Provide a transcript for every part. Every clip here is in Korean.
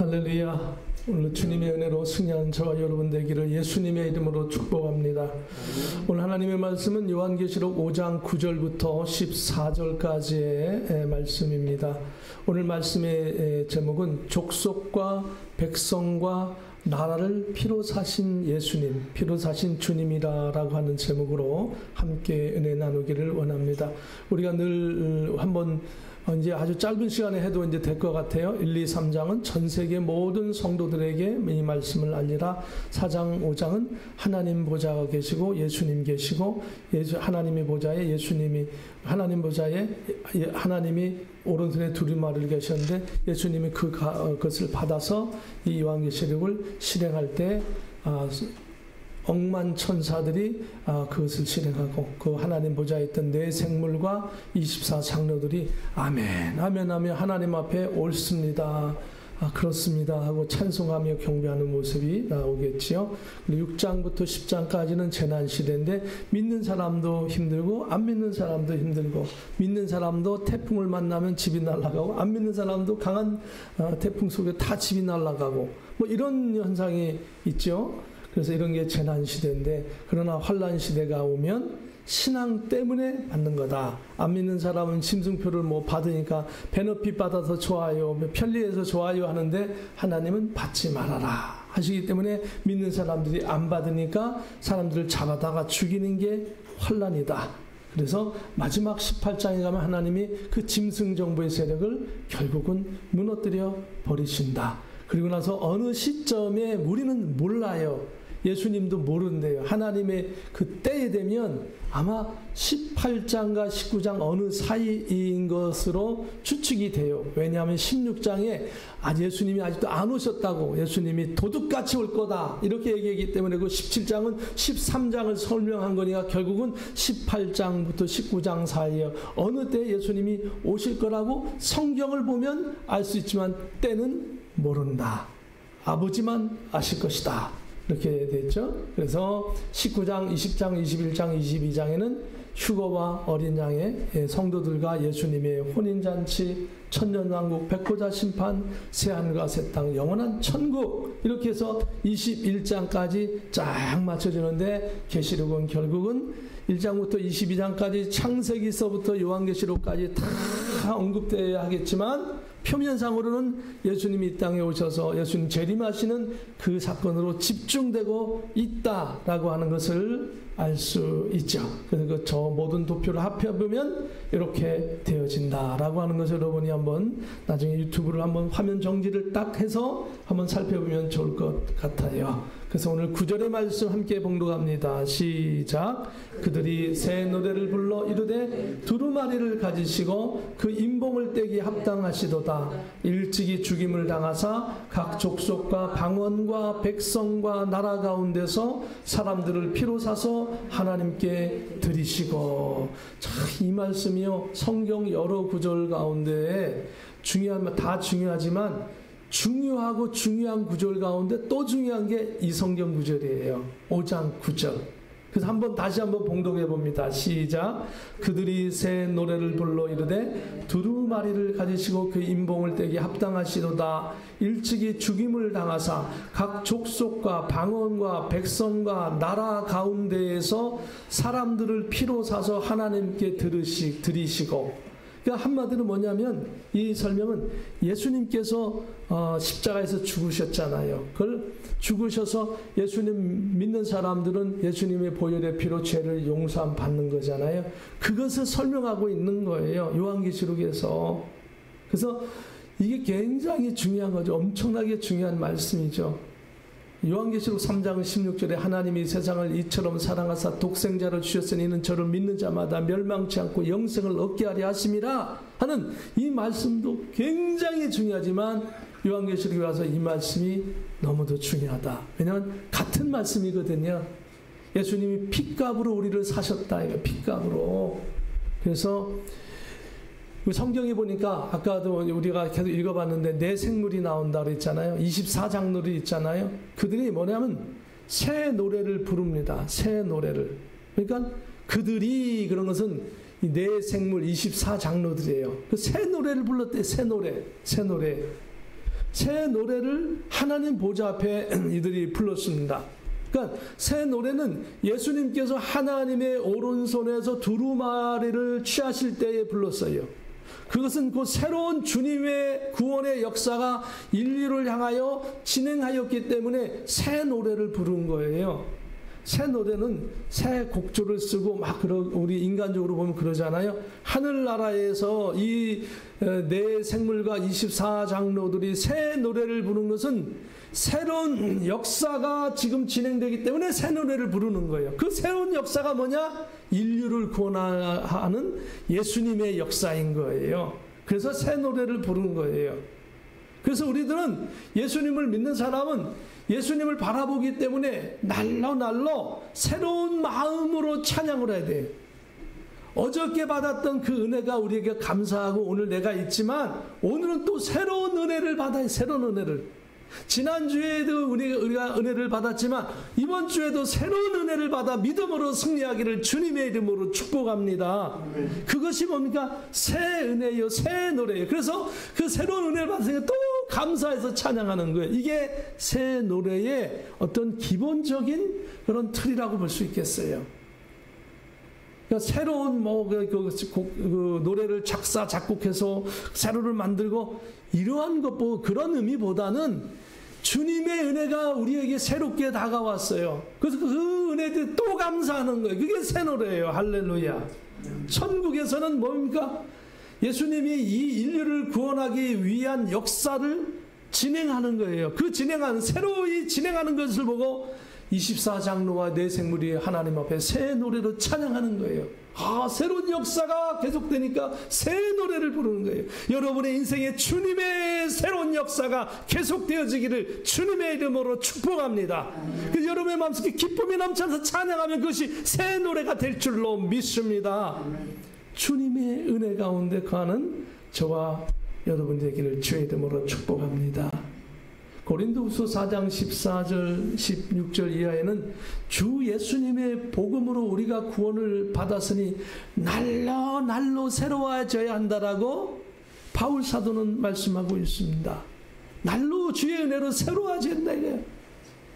할렐루야. 오늘 주님의 은혜로 승리하는 저와 여러분 되기를 예수님의 이름으로 축복합니다. 오늘 하나님의 말씀은 요한계시록 5장 9절부터 14절까지의 말씀입니다. 오늘 말씀의 제목은 족속과 백성과 나라를 피로 사신 예수님, 피로 사신 주님이라고 하는 제목으로 함께 은혜 나누기를 원합니다. 우리가 늘 한번 이제 아주 짧은 시간에 해도 이제 될 것 같아요. 1, 2, 3장은 전 세계 모든 성도들에게 이 말씀을 알리라. 4장, 5장은 하나님 보좌가 계시고 예수님 계시고 하나님의 보좌에 예수님이 하나님 보좌에 하나님이 오른손에 두루마리를 계셨는데 예수님이 그것을 받아서 이 요한계시록을 실행할 때 억만 천사들이 그것을 실행하고 그 하나님 보좌에 있던 네 생물과 24 장로들이 아멘 아멘 하며 하나님 앞에 옳습니다. 그렇습니다 하고 찬송하며 경배하는 모습이 나오겠지요. 6장부터 10장까지는 재난시대인데 믿는 사람도 힘들고 안 믿는 사람도 힘들고 믿는 사람도 태풍을 만나면 집이 날아가고 안 믿는 사람도 강한 태풍 속에 다 집이 날아가고 뭐 이런 현상이 있죠. 그래서 이런 게 재난시대인데 그러나 환난시대가 오면 신앙 때문에 받는 거다. 안 믿는 사람은 짐승표를 뭐 받으니까 베너핏 받아서 좋아요, 편리해서 좋아요 하는데 하나님은 받지 말아라 하시기 때문에 믿는 사람들이 안 받으니까 사람들을 잡아다가 죽이는 게 환난이다. 그래서 마지막 18장에 가면 하나님이 그 짐승 정부의 세력을 결국은 무너뜨려 버리신다. 그리고 나서 어느 시점에 우리는 몰라요. 예수님도 모른대요. 하나님의 그 때에 되면 아마 18장과 19장 어느 사이인 것으로 추측이 돼요. 왜냐하면 16장에 예수님이 아직도 안 오셨다고 예수님이 도둑같이 올 거다 이렇게 얘기하기 때문에 그 17장은 13장을 설명한 거니까 결국은 18장부터 19장 사이에 어느 때 예수님이 오실 거라고 성경을 보면 알 수 있지만 때는 모른다. 아버지만 아실 것이다. 이렇게 됐죠. 그래서 19장, 20장, 21장, 22장에는 휴거와 어린 양의 성도들과 예수님의 혼인잔치, 천년왕국, 백보자 심판, 새하늘과 새 땅, 영원한 천국 이렇게 해서 21장까지 쫙 맞춰지는데 계시록은 결국은 1장부터 22장까지 창세기서부터 요한계시록까지 다 언급되어야 하겠지만 표면상으로는 예수님이 이 땅에 오셔서 예수님 재림하시는 그 사건으로 집중되고 있다라고 하는 것을 알 수 있죠. 그래서 저 모든 도표를 합해보면 이렇게 되어진다라고 하는 것을 여러분이 한번 나중에 유튜브를 한번 화면 정지를 딱 해서 한번 살펴보면 좋을 것 같아요. 그래서 오늘 9절의 말씀 함께 봉독합니다. 시작. 그들이 새 노래를 불러 이르되 두루마리를 가지시고 그 임봉을 떼기 합당하시도다. 일찍이 죽임을 당하사 각 족속과 방언과 백성과 나라 가운데서 사람들을 피로 사서 하나님께 드리시고. 이 말씀이요 성경 여러 구절 가운데 다 중요하지만 중요하고 중요한 구절 가운데 또 중요한 게 이 성경 구절이에요. 5장 9절. 그래서 다시 한번 봉독해 봅니다. 시작. 그들이 새 노래를 불러 이르되 두루마리를 가지시고 그 임봉을 떼기 합당하시도다. 일찍이 죽임을 당하사 각 족속과 방언과 백성과 나라 가운데에서 사람들을 피로 사서 하나님께 드리시고. 그러니까 한마디로 뭐냐면 이 설명은 예수님께서 십자가에서 죽으셨잖아요. 그걸 죽으셔서 예수님 믿는 사람들은 예수님의 보혈의 피로 죄를 용서함 받는 거잖아요. 그것을 설명하고 있는 거예요. 요한계시록에서. 그래서 이게 굉장히 중요한 거죠. 엄청나게 중요한 말씀이죠. 요한계시록 3장 16절에 하나님이 세상을 이처럼 사랑하사 독생자를 주셨으니 이는 저를 믿는 자마다 멸망치 않고 영생을 얻게 하려 하심이라 하는 이 말씀도 굉장히 중요하지만 요한계시록에 와서 이 말씀이 너무도 중요하다. 왜냐하면 같은 말씀이거든요. 예수님이 핏값으로 우리를 사셨다. 이거 핏값으로. 그래서 성경에 보니까 아까도 우리가 계속 읽어봤는데 네 생물이 나온다 그랬잖아요. 24장로들이 있잖아요. 그들이 뭐냐면 새 노래를 부릅니다. 새 노래를. 그러니까 그들이 그런 것은 이 네 생물 24장로들이에요. 그 새 노래를 불렀대. 새 노래. 새 노래를 하나님 보좌 앞에 이들이 불렀습니다. 그러니까 새 노래는 예수님께서 하나님의 오른손에서 두루마리를 취하실 때에 불렀어요. 그것은 그 새로운 주님의 구원의 역사가 인류를 향하여 진행하였기 때문에 새 노래를 부른 거예요. 새 노래는 새 곡조를 쓰고 막 우리 인간적으로 보면 그러잖아요. 하늘나라에서 이 네 생물과 24장로들이 새 노래를 부르는 것은 새로운 역사가 지금 진행되기 때문에 새 노래를 부르는 거예요. 그 새로운 역사가 뭐냐? 인류를 구원하는 예수님의 역사인 거예요. 그래서 새 노래를 부르는 거예요. 그래서 우리들은 예수님을 믿는 사람은 예수님을 바라보기 때문에 날로 새로운 마음으로 찬양을 해야 돼요. 어저께 받았던 그 은혜가 우리에게 감사하고 오늘 내가 있지만 오늘은 또 새로운 은혜를 받아요. 새로운 은혜를. 지난주에도 우리가 은혜를 받았지만 이번 주에도 새로운 은혜를 받아 믿음으로 승리하기를 주님의 이름으로 축복합니다. 그것이 뭡니까? 새 은혜요, 새 노래예요. 그래서 그 새로운 은혜를 받으니까 또 감사해서 찬양하는 거예요. 이게 새 노래의 어떤 기본적인 그런 틀이라고 볼 수 있겠어요. 그러니까 새로운 그 노래를 작곡해서 새로를 만들고 이러한 것보 그런 의미보다는 주님의 은혜가 우리에게 새롭게 다가왔어요. 그래서 그 은혜에 또 감사하는 거예요. 그게 새 노래예요. 할렐루야. 천국에서는 뭡니까? 예수님이 이 인류를 구원하기 위한 역사를 진행하는 거예요. 그 새로이 진행하는 것을 보고 24장로와 네 생물이 하나님 앞에 새 노래로 찬양하는 거예요. 새로운 역사가 계속되니까 새 노래를 부르는 거예요. 여러분의 인생에 주님의 새로운 역사가 계속되어지기를 주님의 이름으로 축복합니다. 그래서 여러분의 마음속에 기쁨이 넘쳐서 찬양하면 그것이 새 노래가 될 줄로 믿습니다. 주님의 은혜 가운데 거하는 저와 여러분 되기를 주의 이름으로 축복합니다. 고린도후서 4장 14절 16절 이하에는 주 예수님의 복음으로 우리가 구원을 받았으니 날로 새로워져야 한다라고 바울 사도는 말씀하고 있습니다. 날로 주의 은혜로 새로워져야 한다 이거예요.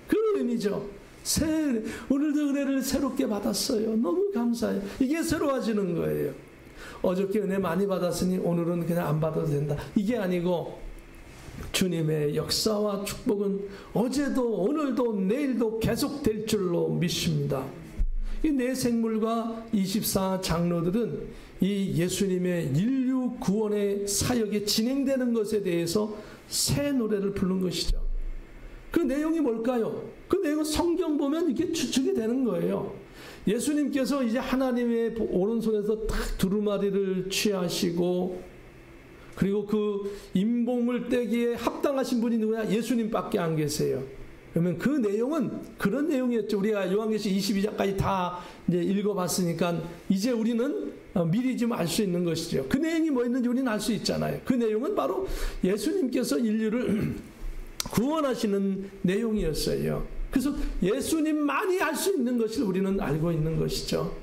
그 의미죠. 오늘도 은혜를 새롭게 받았어요. 너무 감사해요. 이게 새로워지는 거예요. 어저께 은혜 많이 받았으니 오늘은 그냥 안 받아도 된다. 이게 아니고 주님의 역사와 축복은 어제도 오늘도 내일도 계속될 줄로 믿습니다. 이 네 생물과 24장로들은 이 예수님의 인류 구원의 사역이 진행되는 것에 대해서 새 노래를 부른 것이죠. 그 내용이 뭘까요? 그 내용은 성경 보면 이게 추측이 되는 거예요. 예수님께서 이제 하나님의 오른손에서 딱 두루마리를 취하시고 그리고 그 임봉을 떼기에 합당하신 분이 누구냐? 예수님밖에 안 계세요. 그러면 그 내용은 그런 내용이었죠. 우리가 요한계시록 22장까지 다 이제 읽어봤으니까 이제 우리는 미리 좀 알 수 있는 것이죠. 그 내용이 뭐 있는지 우리는 알 수 있잖아요. 그 내용은 바로 예수님께서 인류를 구원하시는 내용이었어요. 그래서 예수님만이 할 수 있는 것을 우리는 알고 있는 것이죠.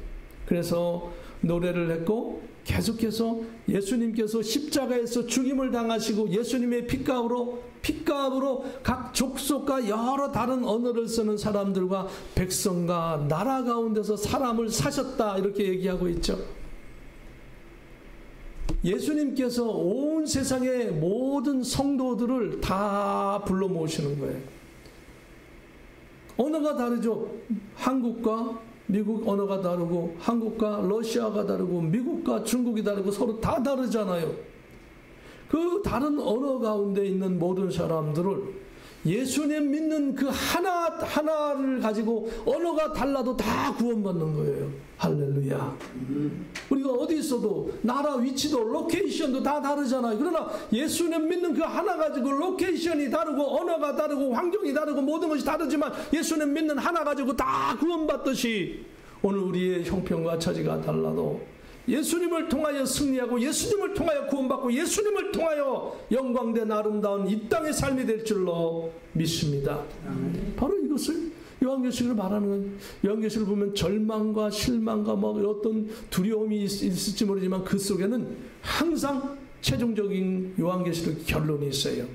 그래서 노래를 했고 계속해서 예수님께서 십자가에서 죽임을 당하시고 예수님의 핏값으로 각 족속과 여러 다른 언어를 쓰는 사람들과 백성과 나라 가운데서 사람을 사셨다 이렇게 얘기하고 있죠. 예수님께서 온 세상의 모든 성도들을 다 불러 모으시는 거예요. 언어가 다르죠. 한국과 미국 언어가 다르고 한국과 러시아가 다르고 미국과 중국이 다르고 서로 다 다르잖아요. 그 다른 언어 가운데 있는 모든 사람들을 예수님 믿는 그 하나를 가지고 언어가 달라도 다 구원받는 거예요. 할렐루야. 우리가 어디 있어도 나라 위치도 로케이션도 다 다르잖아요. 그러나 예수님 믿는 그 하나 가지고 로케이션이 다르고 언어가 다르고 환경이 다르고 모든 것이 다르지만 예수님 믿는 하나 가지고 다 구원받듯이 오늘 우리의 형편과 처지가 달라도 예수님을 통하여 승리하고 예수님을 통하여 구원받고 예수님을 통하여 영광된 아름다운 이 땅의 삶이 될 줄로 믿습니다. 바로 이것을 요한계시록을 말하는 거예요. 요한계시록을 보면 절망과 실망과 어떤 두려움이 있을지 모르지만 그 속에는 항상 최종적인 요한계시록 결론이 있어요.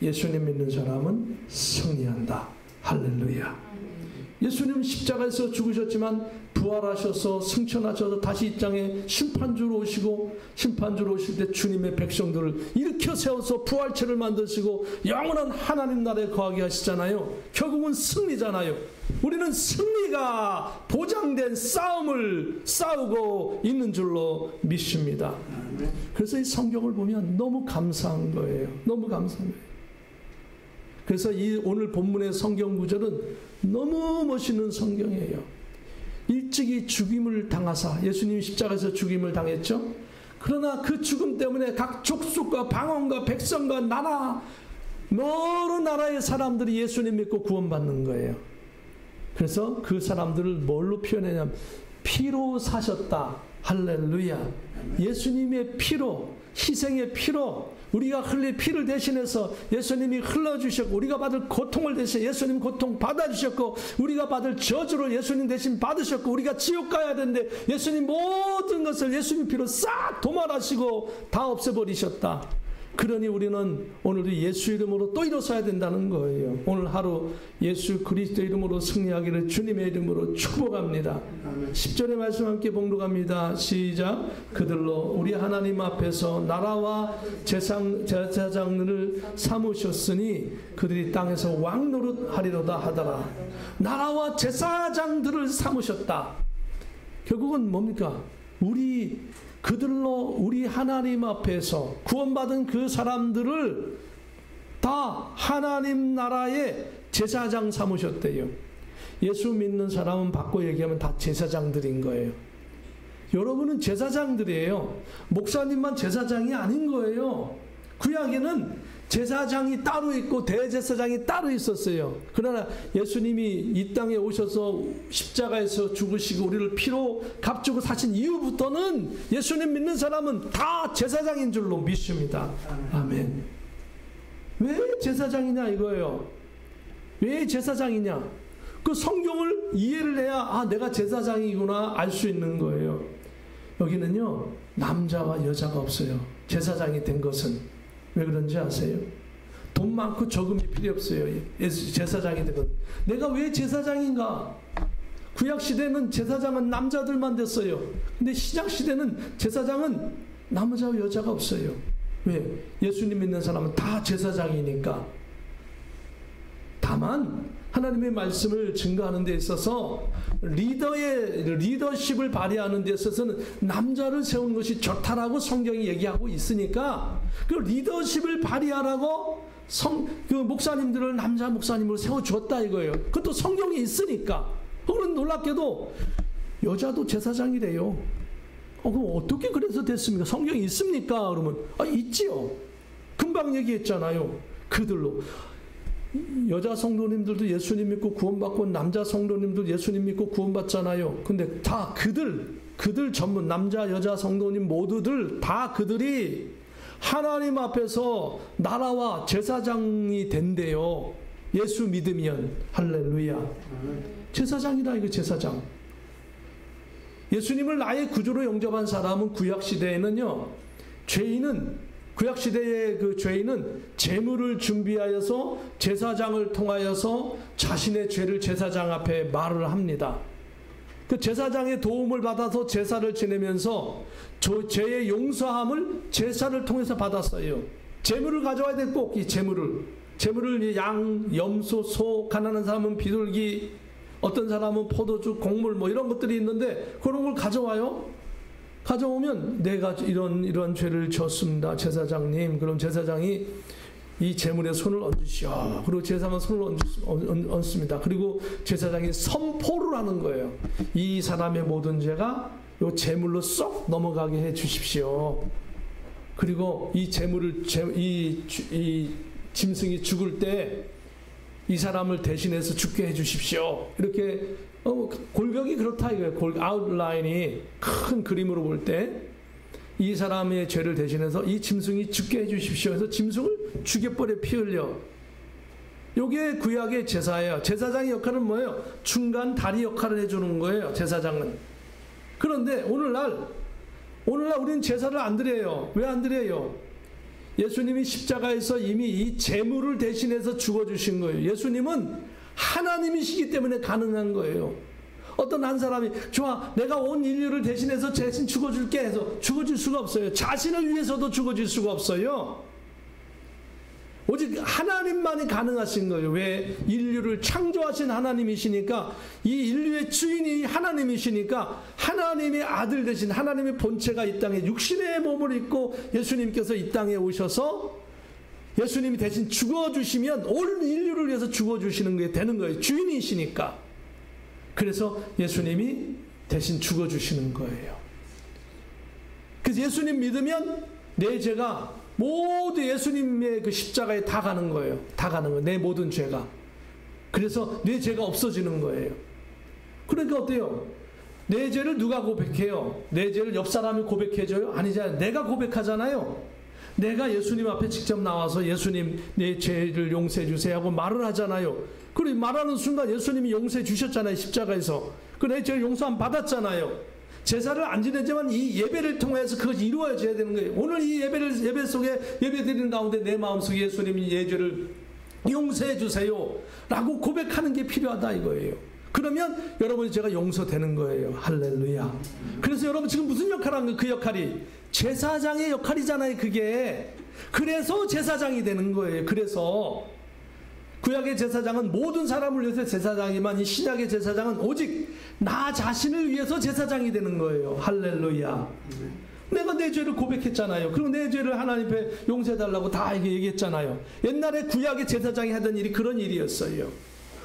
예수님 믿는 사람은 승리한다. 할렐루야. 예수님은 십자가에서 죽으셨지만 부활하셔서 승천하셔서 다시 이 땅에 심판주로 오시고, 심판주로 오실 때 주님의 백성들을 일으켜 세워서 부활체를 만드시고 영원한 하나님 나라에 거하게 하시잖아요. 결국은 승리잖아요. 우리는 승리가 보장된 싸움을 싸우고 있는 줄로 믿습니다. 그래서 이 성경을 보면 너무 감사한 거예요. 너무 감사한 거예요. 그래서 이 오늘 본문의 성경 구절은 너무 멋있는 성경이에요. 일찍이 죽임을 당하사, 예수님이 십자가에서 죽임을 당했죠. 그러나 그 죽음 때문에 각 족속과 방언과 백성과 나라, 여러 나라의 사람들이 예수님 믿고 구원받는 거예요. 그래서 그 사람들을 뭘로 표현하냐면 피로 사셨다. 할렐루야. 예수님의 피로, 희생의 피로, 우리가 흘릴 피를 대신해서 예수님이 흘러주셨고, 우리가 받을 고통을 대신 예수님 고통 받아주셨고, 우리가 받을 저주를 예수님 대신 받으셨고, 우리가 지옥 가야 되는데 예수님 모든 것을 예수님 피로 싹 도말하시고 다 없애버리셨다. 그러니 우리는 오늘도 예수 이름으로 또 일어서야 된다는 거예요. 오늘 하루 예수 그리스도 이름으로 승리하기를 주님의 이름으로 축복합니다. 10절의 말씀 함께 봉독합니다. 시작. 그들로 우리 하나님 앞에서 나라와 제사장을 삼으셨으니 그들이 땅에서 왕노릇하리로다 하더라. 나라와 제사장들을 삼으셨다. 결국은 뭡니까? 그들로 우리 하나님 앞에서 구원받은 그 사람들을 다 하나님 나라의 제사장 삼으셨대요. 예수 믿는 사람은 바꿔 얘기하면 다 제사장들인 거예요. 여러분은 제사장들이에요. 목사님만 제사장이 아닌 거예요. 구약에는 제사장이 따로 있고 대제사장이 따로 있었어요. 그러나 예수님이 이 땅에 오셔서 십자가에서 죽으시고 우리를 피로 값주고 사신 이후부터는 예수님 믿는 사람은 다 제사장인 줄로 믿습니다. 아멘. 왜 제사장이냐 이거예요. 왜 제사장이냐? 그 성경을 이해를 해야 내가 제사장이구나 알 수 있는 거예요. 여기는요 남자와 여자가 없어요. 제사장이 된 것은. 왜 그런지 아세요? 돈 많고 적음이 필요 없어요. 제사장이 되건. 내가 왜 제사장인가? 구약시대는 제사장은 남자들만 됐어요. 근데 신약시대는 제사장은 남자와 여자가 없어요. 왜? 예수님 믿는 사람은 다 제사장이니까. 다만 하나님의 말씀을 증거하는 데 있어서 리더십을 발휘하는 데 있어서는 남자를 세우는 것이 좋다라고 성경이 얘기하고 있으니까 그 리더십을 발휘하라고 그 목사님들을 남자 목사님으로 세워주었다 이거예요. 그것도 성경에 있으니까. 그런 놀랍게도 여자도 제사장이래요. 그럼 어떻게 그래서 됐습니까? 성경에 있습니까? 그러면 있지요. 금방 얘기했잖아요. 그들로. 여자 성도님들도 예수님 믿고 구원받고 남자 성도님도 예수님 믿고 구원받잖아요. 근데 다 그들 전문 남자 여자 성도님 모두들 다 그들이 하나님 앞에서 나라와 제사장이 된대요. 예수 믿으면. 할렐루야. 제사장이다 이거 제사장. 예수님을 나의 구주로 영접한 사람은 구약시대에는요 구약시대의 그 죄인은 제물을 준비하여서 제사장을 통하여서 자신의 죄를 제사장 앞에 말을 합니다. 그 제사장의 도움을 받아서 제사를 지내면서 죄의 용서함을 제사를 통해서 받았어요. 제물을 가져와야 돼. 꼭 이 제물을 양, 염소, 소, 가난한 사람은 비둘기, 어떤 사람은 포도주, 곡물 뭐 이런 것들이 있는데 그런 걸 가져와요. 가져오면 내가 이런 죄를 졌습니다. 제사장님. 그럼 제사장이 이 제물에 손을 얹으시오. 그리고 제사장은 손을 얹습니다. 그리고 제사장이 선포를 하는 거예요. 이 사람의 모든 죄가 이 제물로 쏙 넘어가게 해 주십시오. 그리고 이 제물을 이 짐승이 죽을 때 이 사람을 대신해서 죽게 해 주십시오. 이렇게 골격이 그렇다 이거예요. 아웃라인이 큰 그림으로 볼 때 이 사람의 죄를 대신해서 이 짐승이 죽게 해 주십시오. 해서 짐승을 죽여버려 피 흘려. 요게 구약의 제사예요. 제사장의 역할은 뭐예요? 중간 다리 역할을 해주는 거예요. 제사장은. 그런데 오늘날 우리는 제사를 안 드려요. 왜 안 드려요? 예수님이 십자가에서 이미 이 재물을 대신해서 죽어주신 거예요. 예수님은 하나님이시기 때문에 가능한 거예요. 어떤 한 사람이 좋아 내가 온 인류를 대신해서 대신 죽어줄게 해서 죽어줄 수가 없어요. 자신을 위해서도 죽어줄 수가 없어요. 오직 하나님만이 가능하신 거예요. 왜? 인류를 창조하신 하나님이시니까, 이 인류의 주인이 하나님이시니까 하나님의 아들 되신 하나님의 본체가 이 땅에 육신의 몸을 입고 예수님께서 이 땅에 오셔서 예수님이 대신 죽어주시면 온 인류를 위해서 죽어주시는 게 되는 거예요. 주인이시니까. 그래서 예수님이 대신 죽어주시는 거예요. 그래서 예수님 믿으면 내 죄가 모두 예수님의 그 십자가에 다 가는 거예요. 다 가는 거예요. 내 모든 죄가. 그래서 내 죄가 없어지는 거예요. 그러니까 어때요? 내 죄를 누가 고백해요? 내 죄를 옆 사람이 고백해줘요? 아니잖아요. 내가 고백하잖아요. 내가 예수님 앞에 직접 나와서 예수님 내 죄를 용서해 주세요 하고 말을 하잖아요. 그리고 말하는 순간 예수님이 용서해 주셨잖아요. 십자가에서. 내 죄를 용서함 받았잖아요. 제사를 안 지내지만 이 예배를 통해서 그것이 이루어져야 되는 거예요. 오늘 이 예배 속에 예배 드리는 가운데 내 마음속에 예수님이 내 죄를 용서해 주세요 라고 고백하는 게 필요하다 이거예요. 그러면 여러분이 제가 용서되는 거예요. 할렐루야. 그래서 여러분 지금 무슨 역할을 한 거예요? 그 역할이 제사장의 역할이잖아요. 그게. 그래서 제사장이 되는 거예요. 그래서 구약의 제사장은 모든 사람을 위해서 제사장이지만 이 신약의 제사장은 오직 나 자신을 위해서 제사장이 되는 거예요. 할렐루야. 내가 내 죄를 고백했잖아요. 그리고 내 죄를 하나님 앞에 용서해달라고 다 얘기했잖아요. 옛날에 구약의 제사장이 하던 일이 그런 일이었어요.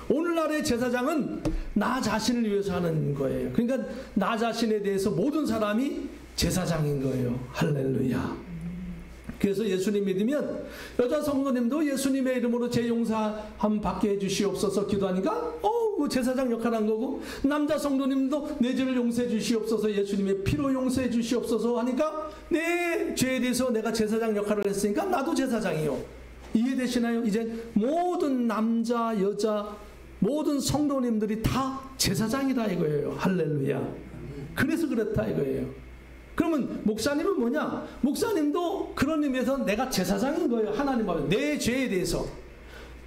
오늘날의 제사장은 나 자신을 위해서 하는 거예요. 그러니까 나 자신에 대해서 모든 사람이 제사장인 거예요. 할렐루야. 그래서 예수님 믿으면 여자 성도님도 예수님의 이름으로 제 용서함 받게 해주시옵소서 기도하니까 제사장 역할을 한 거고, 남자 성도님도 내 죄를 용서해 주시옵소서 예수님의 피로 용서해 주시옵소서 하니까 내 죄에 대해서 내가 제사장 역할을 했으니까 나도 제사장이요. 이해되시나요? 이제 모든 남자 여자 모든 성도님들이 다 제사장이다 이거예요. 할렐루야. 그래서 그렇다 이거예요. 그러면 목사님은 뭐냐? 목사님도 그런 의미에서 내가 제사장인 거예요. 하나님 앞에 내 죄에 대해서.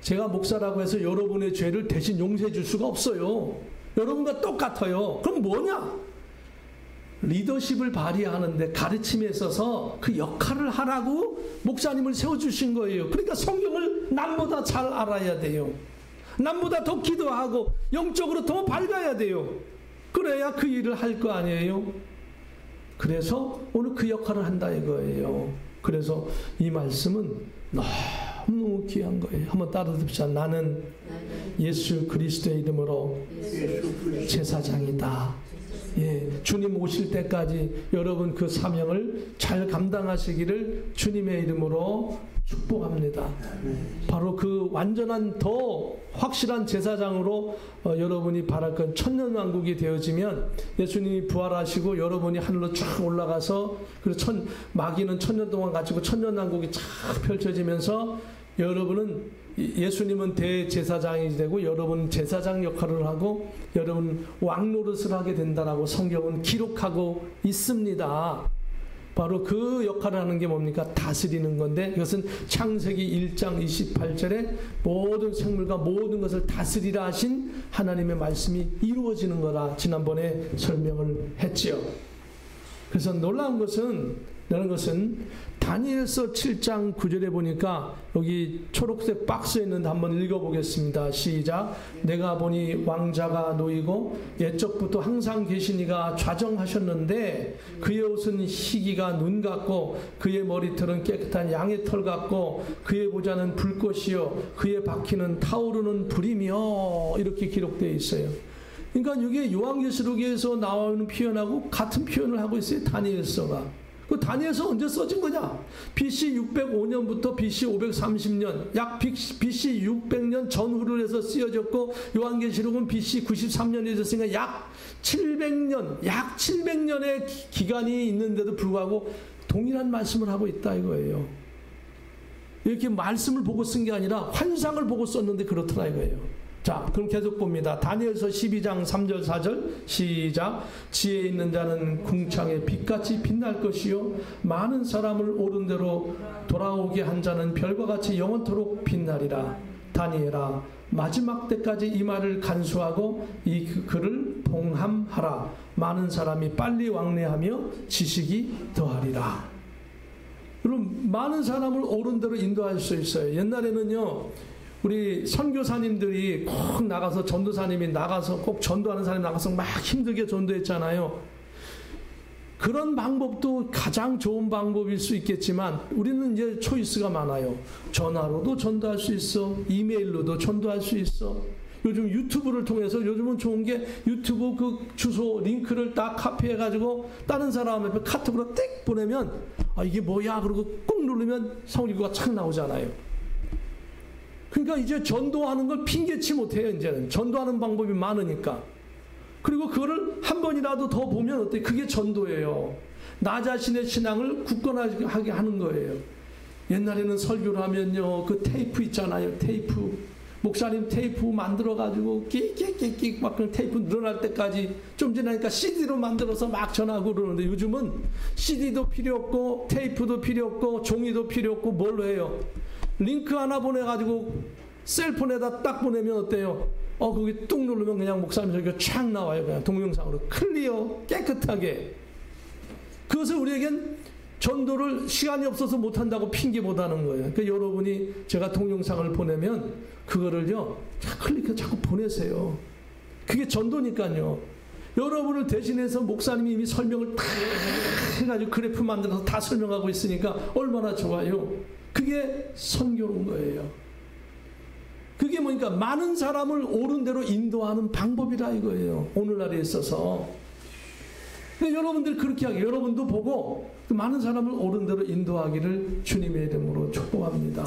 제가 목사라고 해서 여러분의 죄를 대신 용서해 줄 수가 없어요. 여러분과 똑같아요. 그럼 뭐냐? 리더십을 발휘하는데 가르침에 있어서 그 역할을 하라고 목사님을 세워주신 거예요. 그러니까 성경을 남보다 잘 알아야 돼요. 남보다 더 기도하고 영적으로 더 밝아야 돼요. 그래야 그 일을 할 거 아니에요. 그래서 오늘 그 역할을 한다 이거예요. 그래서 이 말씀은 너무 귀한 거예요. 한번 따라 듭시다. 나는 예수 그리스도의 이름으로 제사장이다. 예, 주님 오실 때까지 여러분 그 사명을 잘 감당하시기를 주님의 이름으로 축복합니다. 바로 그 완전한 더 확실한 제사장으로 여러분이 바랄 건 천년왕국이 되어지면 예수님이 부활하시고 여러분이 하늘로 쫙 올라가서 그리고 마귀는 천년 동안 가지고 천년왕국이 쫙 펼쳐지면서 여러분은 예수님은 대제사장이 되고 여러분 제사장 역할을 하고 여러분 왕노릇을 하게 된다라고 성경은 기록하고 있습니다. 바로 그 역할을 하는 게 뭡니까? 다스리는 건데 이것은 창세기 1장 28절에 모든 생물과 모든 것을 다스리라 하신 하나님의 말씀이 이루어지는 거라 지난번에 설명을 했지요. 그래서 놀라운 것은 다니엘서 7장 9절에 보니까 여기 초록색 박스에 있는데 한번 읽어보겠습니다. 시작. 내가 보니 왕자가 놓이고 옛적부터 항상 계신 이가 좌정하셨는데 그의 옷은 희기가 눈 같고 그의 머리털은 깨끗한 양의 털 같고 그의 보좌는 불꽃이요 그의 바퀴는 타오르는 불이며 이렇게 기록되어 있어요. 그러니까 이게 요한계시록에서 나오는 표현하고 같은 표현을 하고 있어요. 다니엘서가. 그 다니엘서 언제 써진 거냐? BC 605년부터 BC 530년, 약 BC 600년 전후를 해서 쓰여졌고 요한계시록은 BC 93년에 있었으니까 약 700년의 기간이 있는데도 불구하고 동일한 말씀을 하고 있다 이거예요. 이렇게 말씀을 보고 쓴 게 아니라 환상을 보고 썼는데 그렇더라 이거예요. 자, 그럼 계속 봅니다. 다니엘서 12장 3절 4절 시작. 지혜 있는 자는 궁창에 빛같이 빛날 것이요 많은 사람을 옳은 대로 돌아오게 한 자는 별과 같이 영원토록 빛나리라. 다니엘아, 마지막 때까지 이 말을 간수하고 이 글을 봉함하라. 많은 사람이 빨리 왕래하며 지식이 더하리라. 그럼 많은 사람을 옳은 대로 인도할 수 있어요. 옛날에는요, 우리 선교사님들이 꼭 나가서, 전도사님이 나가서 꼭 전도하는 사람이 나가서 막 힘들게 전도했잖아요. 그런 방법도 가장 좋은 방법일 수 있겠지만 우리는 이제 초이스가 많아요. 전화로도 전도할 수 있어, 이메일로도 전도할 수 있어. 요즘 유튜브를 통해서, 요즘은 좋은 게 유튜브 그 주소 링크를 딱 카피해가지고 다른 사람 앞에 카톡으로 띡 보내면 아 이게 뭐야 그러고 꾹 누르면 성리구가 착 나오잖아요. 그러니까 이제 전도하는 걸 핑계치 못해요. 이제는 전도하는 방법이 많으니까. 그리고 그거를 한 번이라도 더 보면 어때? 그게 전도예요. 나 자신의 신앙을 굳건하게 하는 거예요. 옛날에는 설교를 하면요, 그 테이프 있잖아요. 테이프. 목사님 테이프 만들어가지고 끽끽끽끽 막 그 테이프 늘어날 때까지 좀 지나니까 CD로 만들어서 막 전하고 그러는데 요즘은 CD도 필요 없고 테이프도 필요 없고 종이도 필요 없고 뭘로 해요? 링크 하나 보내가지고 셀폰에다 딱 보내면 어때요? 거기 뚝 누르면 그냥 목사님 설교 촥 나와요. 그냥 동영상으로 클리어 깨끗하게. 그것을 우리에겐 전도를 시간이 없어서 못한다고 핑계 못하는 거예요. 그러니까 여러분이 제가 동영상을 보내면 그거를요 클릭해서 자꾸 보내세요. 그게 전도니까요. 여러분을 대신해서 목사님이 이미 설명을 다 해가지고 그래프 만들어서 다 설명하고 있으니까 얼마나 좋아요. 그게 선교인 거예요. 그게 뭐니까 많은 사람을 옳은 대로 인도하는 방법이라 이거예요. 오늘날에 있어서. 근데 여러분들 그렇게 하게, 여러분도 보고 많은 사람을 옳은 대로 인도하기를 주님의 이름으로 축복합니다.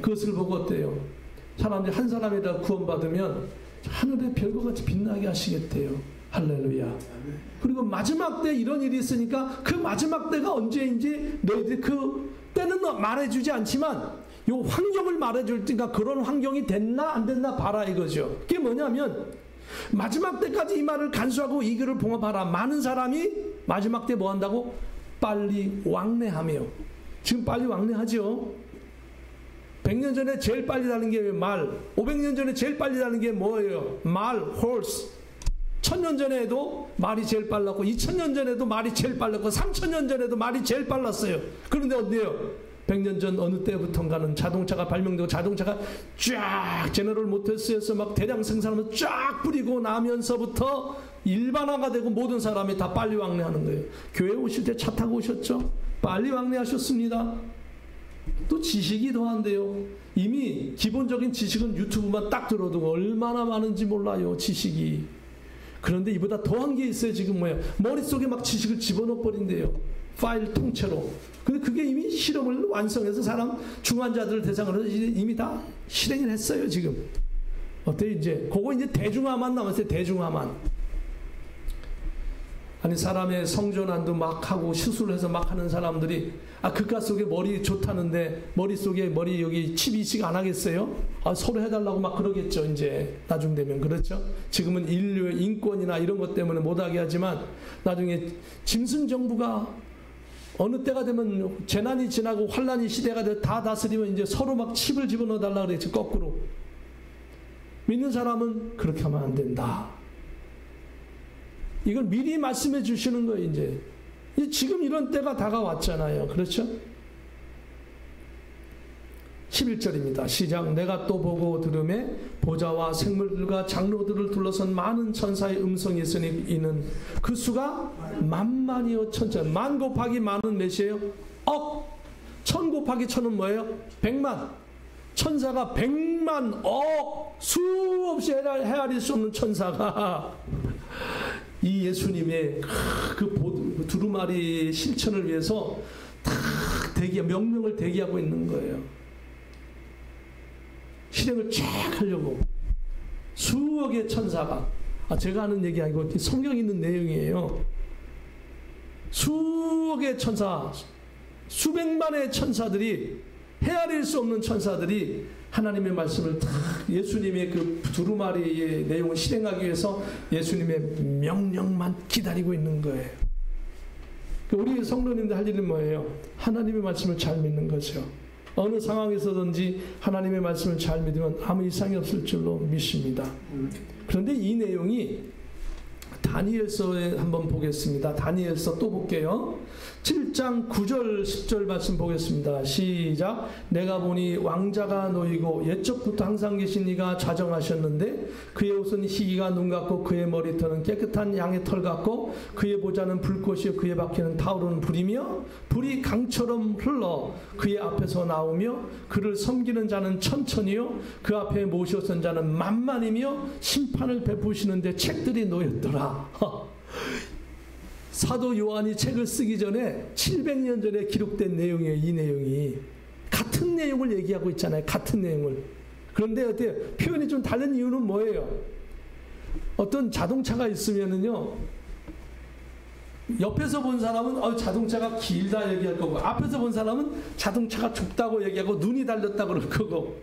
그것을 보고 어때요? 사람들이 한 사람이라 구원받으면 하늘의 별과 같이 빛나게 하시겠대요. 할렐루야. 그리고 마지막 때 이런 일이 있으니까 그 마지막 때가 언제인지 너희들이 그 때는 말해주지 않지만 요 환경을 말해줄 테니까 그런 환경이 됐나 안 됐나 봐라 이거죠. 그게 뭐냐면 마지막 때까지 이 말을 간수하고 이 글을 봉합하라. 많은 사람이 마지막 때 뭐 한다고? 빨리 왕래하며. 지금 빨리 왕래하죠. 100년 전에 제일 빨리 다는 게 말, 500년 전에 제일 빨리 다는 게 뭐예요? 말, horse. 1000년 전에도 말이 제일 빨랐고 2000년 전에도 말이 제일 빨랐고 3000년 전에도 말이 제일 빨랐어요. 그런데 어때요? 100년 전 어느 때부턴가는 자동차가 발명되고 자동차가 쫙 제너럴 모터스에서 막 대량 생산하면서 쫙 뿌리고 나면서부터 일반화가 되고 모든 사람이 다 빨리 왕래하는 거예요. 교회 오실 때 차 타고 오셨죠? 빨리 왕래하셨습니다. 또 지식이 더한데요. 이미 기본적인 지식은 유튜브만 딱 들어도 얼마나 많은지 몰라요. 지식이. 그런데 이보다 더한 게 있어요. 지금 뭐예요? 머릿속에 막 지식을 집어넣어 버린대요. 파일 통째로. 근데 그게 이미 실험을 완성해서 사람 중환자들을 대상으로 이미 다 실행을 했어요. 지금. 어때요? 이제 그거 이제 대중화만 남았어요. 대중화만. 아니 사람의 성전환도 막 하고 수술해서 막 하는 사람들이 그깟 속에 머리 좋다는데 머릿속에 머리 여기 칩 이식 안 하겠어요? 서로 해달라고 막 그러겠죠. 이제 나중 되면. 그렇죠? 지금은 인류의 인권이나 이런 것 때문에 못하게 하지만 나중에 짐승 정부가 어느 때가 되면 재난이 지나고 환란이 시대가 돼 다 다스리면 이제 서로 막 칩을 집어넣어 달라고 그랬지. 거꾸로. 믿는 사람은 그렇게 하면 안 된다. 이걸 미리 말씀해 주시는 거예요. 이제 지금 이런 때가 다가왔잖아요. 그렇죠? 11절입니다. 시작. 내가 또 보고 들음에 보좌와 생물들과 장로들을 둘러선 많은 천사의 음성이 있으니 이는 그 수가 만만이요 천천. 만 곱하기 만은 몇이에요? 억. 천 곱하기 천은 뭐예요? 100만. 천사가 100만 억 수없이 헤아릴 수 없는 천사가 이 예수님의 그 두루마리 실천을 위해서 다 명령을 대기하고 있는 거예요. 실행을 쫙 하려고 수억의 천사가 제가 하는 얘기 아니고 성경에 있는 내용이에요. 수억의 천사, 수백만의 천사들이 헤아릴 수 없는 천사들이 하나님의 말씀을 다 예수님의 그 두루마리의 내용을 실행하기 위해서 예수님의 명령만 기다리고 있는 거예요. 우리 성도님들 할 일은 뭐예요? 하나님의 말씀을 잘 믿는 거죠. 어느 상황에서든지 하나님의 말씀을 잘 믿으면 아무 이상이 없을 줄로 믿습니다. 그런데 이 내용이 다니엘서에 한번 보겠습니다. 다니엘서 또 볼게요. 7장 9절 10절 말씀 보겠습니다. 시작. 내가 보니 왕자가 놓이고 옛적부터 항상 계신 이가 좌정하셨는데 그의 옷은 희기가 눈 같고 그의 머리털은 깨끗한 양의 털 같고 그의 보좌는 불꽃이요 그의 바퀴는 타오르는 불이며 불이 강처럼 흘러 그의 앞에서 나오며 그를 섬기는 자는 천천히요 그 앞에 모셔선 자는 만만이며 심판을 베푸시는데 책들이 놓였더라. 사도 요한이 책을 쓰기 전에 700년 전에 기록된 내용이에요. 이 내용이 같은 내용을 얘기하고 있잖아요. 같은 내용을. 그런데 어때요? 표현이 좀 다른 이유는 뭐예요? 어떤 자동차가 있으면은요, 옆에서 본 사람은 자동차가 길다 얘기할 거고, 앞에서 본 사람은 자동차가 좁다고 얘기하고 눈이 달렸다 그럴 거고,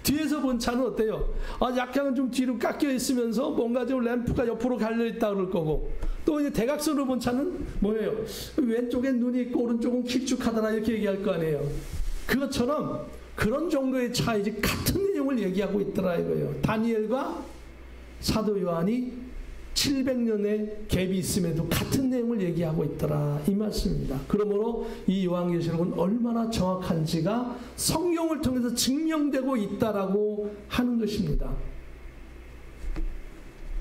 뒤에서 본 차는 어때요? 약간은 좀 뒤로 깎여 있으면서 뭔가 좀 램프가 옆으로 갈려 있다 그럴 거고, 또 이제 대각선으로 본 차는 뭐예요? 왼쪽엔 눈이 있고 오른쪽은 길쭉하더라 이렇게 얘기할 거 아니에요. 그것처럼 그런 정도의 차이지 같은 내용을 얘기하고 있더라 이거예요. 다니엘과 사도 요한이 700년의 갭이 있음에도 같은 내용을 얘기하고 있더라 이 말씀입니다. 그러므로 이 요한계시록은 얼마나 정확한지가 성경을 통해서 증명되고 있다라고 하는 것입니다.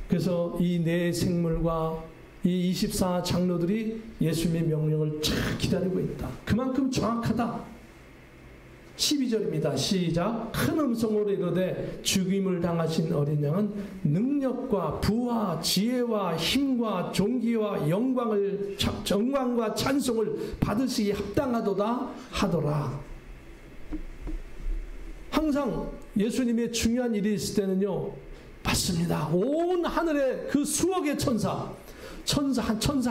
그래서 이 네 생물과 이 24 장로들이 예수님의 명령을 잘 기다리고 있다. 그만큼 정확하다. 12절입니다. 시작. 큰 음성으로 이르되 죽임을 당하신 어린 양은 능력과 부와 지혜와 힘과 존귀와 영광과 찬송을 받으시기 합당하도다 하더라. 항상 예수님의 중요한 일이 있을 때는요, 맞습니다. 온 하늘의 그 수억의 천사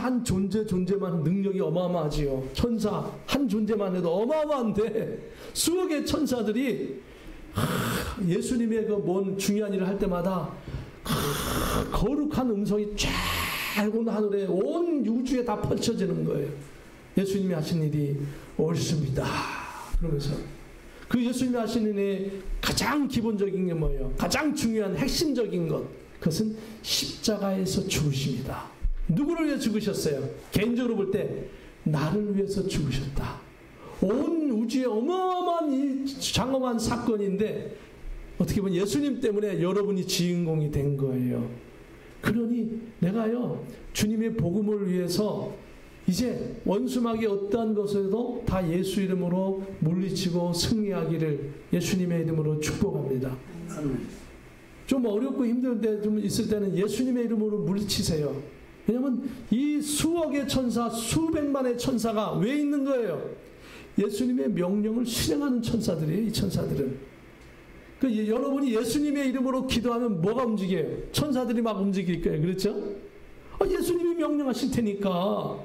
한 존재만 능력이 어마어마하지요. 천사 한 존재만 해도 어마어마한데 수억의 천사들이 예수님의 그 뭔 중요한 일을 할 때마다 거룩한 음성이 쫙 온 하늘에 온 우주에 다 펼쳐지는 거예요. 예수님이 하신 일이 옳습니다. 그러면서 그 예수님이 하시는 일의 가장 기본적인 게 뭐예요? 가장 중요한 핵심적인 것, 그것은 십자가에서 죽으십니다. 누구를 위해 죽으셨어요? 개인적으로 볼 때 나를 위해서 죽으셨다. 온 우주의 어마어마한 이 장엄한 사건인데 어떻게 보면 예수님 때문에 여러분이 주인공이 된 거예요. 그러니 내가요, 주님의 복음을 위해서 이제 원수마귀의 어떠한 것에도 다 예수 이름으로 물리치고 승리하기를 예수님의 이름으로 축복합니다. 좀 어렵고 힘들 때 좀 있을 때는 예수님의 이름으로 물리치세요. 왜냐하면 이 수억의 천사, 수백만의 천사가 왜 있는 거예요? 예수님의 명령을 실행하는 천사들이에요. 이 천사들은. 그러니까 여러분이 예수님의 이름으로 기도하면 뭐가 움직여요? 천사들이 막 움직일 거예요. 그렇죠? 예수님이 명령하실 테니까.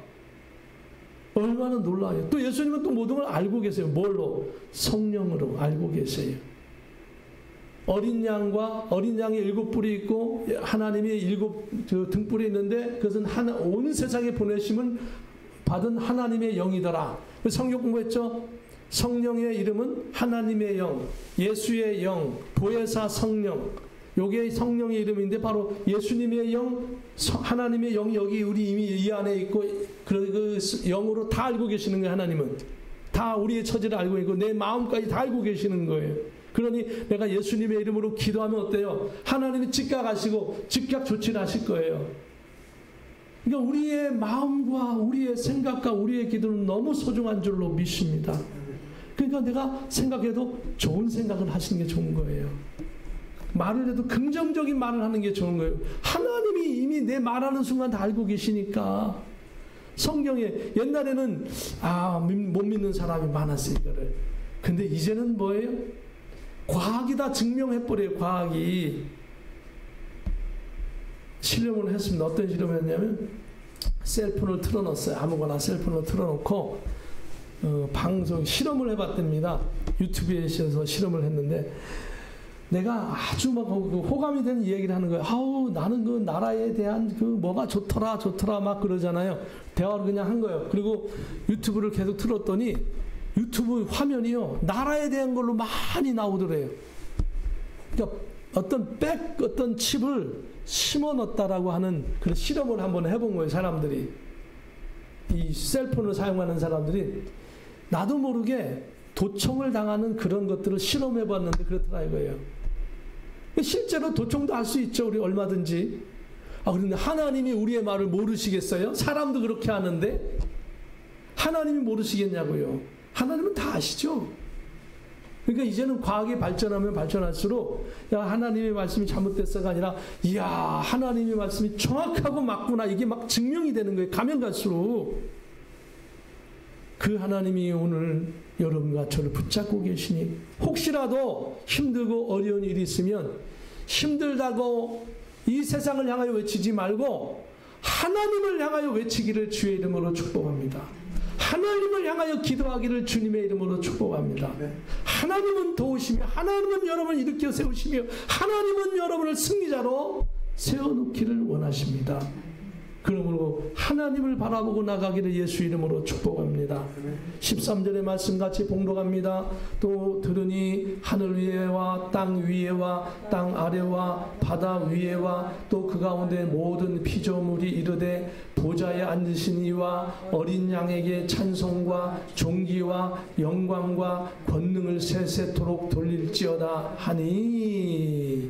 얼마나 놀라요. 또 예수님은 또 모든 걸 알고 계세요. 뭘로? 성령으로 알고 계세요. 어린 양이 7뿔이 있고 하나님이 7 등뿔이 있는데 그것은 온 세상에 보내심을 받은 하나님의 영이더라. 성경 공부했죠? 성령의 이름은 하나님의 영, 예수의 영, 보혜사 성령. 요게 성령의 이름인데 바로 예수님의 영, 하나님의 영이 여기 우리 이미 이 안에 있고 그 영으로 다 알고 계시는 거예요. 하나님은 다 우리의 처지를 알고 있고 내 마음까지 다 알고 계시는 거예요. 그러니 내가 예수님의 이름으로 기도하면 어때요? 하나님이 즉각 하시고 즉각 조치를 하실 거예요. 그러니까 우리의 마음과 우리의 생각과 우리의 기도는 너무 소중한 줄로 믿습니다. 그러니까 내가 생각해도 좋은 생각을 하시는 게 좋은 거예요. 말을 해도 긍정적인 말을 하는 게 좋은 거예요. 하나님이 이미 내 말하는 순간 다 알고 계시니까. 성경에 옛날에는 못 믿는 사람이 많았어요. 이거를. 근데 이제는 뭐예요? 과학이 다 증명해버려요. 과학이. 실험을 했습니다. 어떤 실험을 했냐면 셀폰을 틀어놓았어요. 아무거나 셀폰을 틀어놓고 방송 실험을 해봤답니다. 유튜브에서 실험을 했는데 내가 아주 막 호감이 되는 이야기를 하는 거예요. 아우 나는 그 나라에 대한 그 뭐가 좋더라 막 그러잖아요. 대화를 그냥 한 거예요. 그리고 유튜브를 계속 틀었더니 유튜브 화면이요 나라에 대한 걸로 많이 나오더래요. 그러니까 어떤 칩을 심어 넣었다라고 하는 그런 실험을 한번 해본 거예요. 사람들이 이 셀폰을 사용하는 사람들이 나도 모르게 도청을 당하는 그런 것들을 실험해 봤는데 그렇더라 이거예요. 실제로 도청도 할 수 있죠. 우리 얼마든지. 그런데 하나님이 우리의 말을 모르시겠어요? 사람도 그렇게 하는데 하나님이 모르시겠냐고요. 하나님은 다 아시죠. 그러니까 이제는 과학이 발전하면 발전할수록 야 하나님의 말씀이 잘못됐어가 아니라 이야 하나님의 말씀이 정확하고 맞구나 이게 막 증명이 되는 거예요. 가면 갈수록 그 하나님이 오늘 여러분과 저를 붙잡고 계시니 혹시라도 힘들고 어려운 일이 있으면 힘들다고 이 세상을 향하여 외치지 말고 하나님을 향하여 외치기를 주의 이름으로 축복합니다. 하나님을 향하여 기도하기를 주님의 이름으로 축복합니다. 하나님은 도우시며 하나님은 여러분을 일으켜 세우시며 하나님은 여러분을 승리자로 세워놓기를 원하십니다. 그러므로 하나님을 바라보고 나가기를 예수 이름으로 축복합니다. 13절의 말씀 같이 봉독합니다. 또 들으니 하늘 위에와 땅 위에와 땅 아래와 바다 위에와 또 그 가운데 모든 피조물이 이르되 보좌에 앉으신 이와 어린 양에게 찬송과 존귀와 영광과 권능을 세세토록 돌릴지어다 하니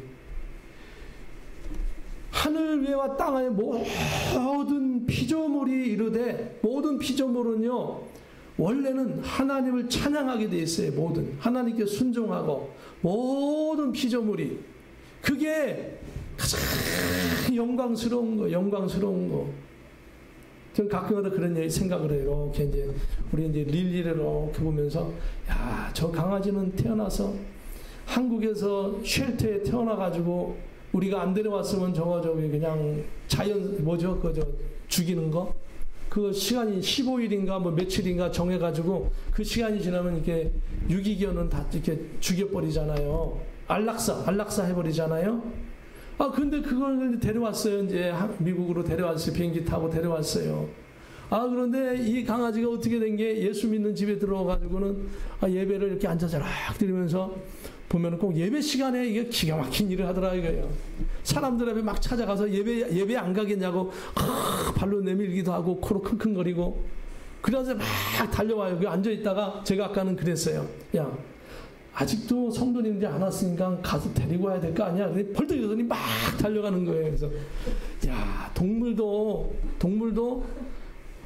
하늘 위에와 땅 안에 모든 피조물이 이르되 모든 피조물은요 원래는 하나님을 찬양하게 돼 있어요. 모든 하나님께 순종하고 모든 피조물이 그게 가장 영광스러운 거. 저는 가끔마다 그런 생각을 해요. 이렇게 이제 우리 이제 릴리를 이렇게 보면서 야, 저 강아지는 태어나서 한국에서 쉘터에 태어나가지고 우리가 안 데려왔으면 저기 그냥 자연 그저 죽이는 거 그 시간이 15일인가 뭐 며칠인가 정해가지고 그 시간이 지나면 이렇게 유기견은 다 이렇게 죽여버리잖아요. 안락사 해버리잖아요. 근데 그걸 데려왔어요. 이제 미국으로 데려왔어요. 비행기 타고 데려왔어요. 그런데 이 강아지가 어떻게 된 게 예수 믿는 집에 들어와가지고는 예배를 이렇게 앉아서 락 들으면서 보면 꼭 예배 시간에 이게 기가 막힌 일을 하더라 이거예요. 사람들 앞에 막 찾아가서 예배 안 가겠냐고 발로 내밀기도 하고 코로 킁킁거리고 그래서 막 달려와요. 그 앉아있다가 제가 아까는 그랬어요. 야 아직도 성도님들이 안 왔으니까 가서 데리고 와야 될 거 아니야. 벌떡 일어서니 막 달려가는 거예요. 그래서 야 동물도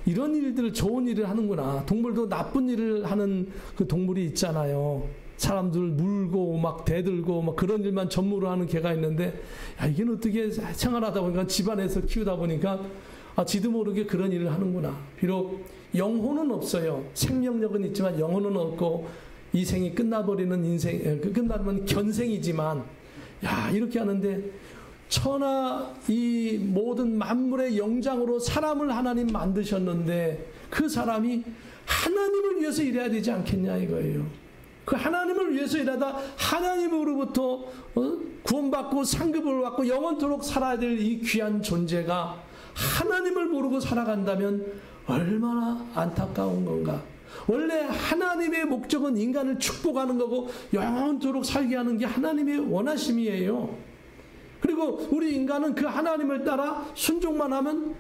이런 일들을 좋은 일을 하는구나. 동물도 나쁜 일을 하는 그 동물이 있잖아요. 사람들 물고 막 대들고 막 그런 일만 전무로 하는 개가 있는데 이게 어떻게 생활하다 보니까 집안에서 키우다 보니까 지도 모르게 그런 일을 하는구나. 비록 영혼은 없어요. 생명력은 있지만 영혼은 없고 이 생이 끝나버리는 인생, 끝나면 견생이지만 이렇게 하는데 천하 이 모든 만물의 영장으로 사람을 하나님 만드셨는데 그 사람이 하나님을 위해서 일해야 되지 않겠냐 이거예요. 그 하나님을 위해서 일하다 하나님으로부터 구원받고 상급을 받고 영원토록 살아야 될 이 귀한 존재가 하나님을 모르고 살아간다면 얼마나 안타까운 건가. 원래 하나님의 목적은 인간을 축복하는 거고 영원토록 살게 하는 게 하나님의 원하심이에요. 그리고 우리 인간은 그 하나님을 따라 순종만 하면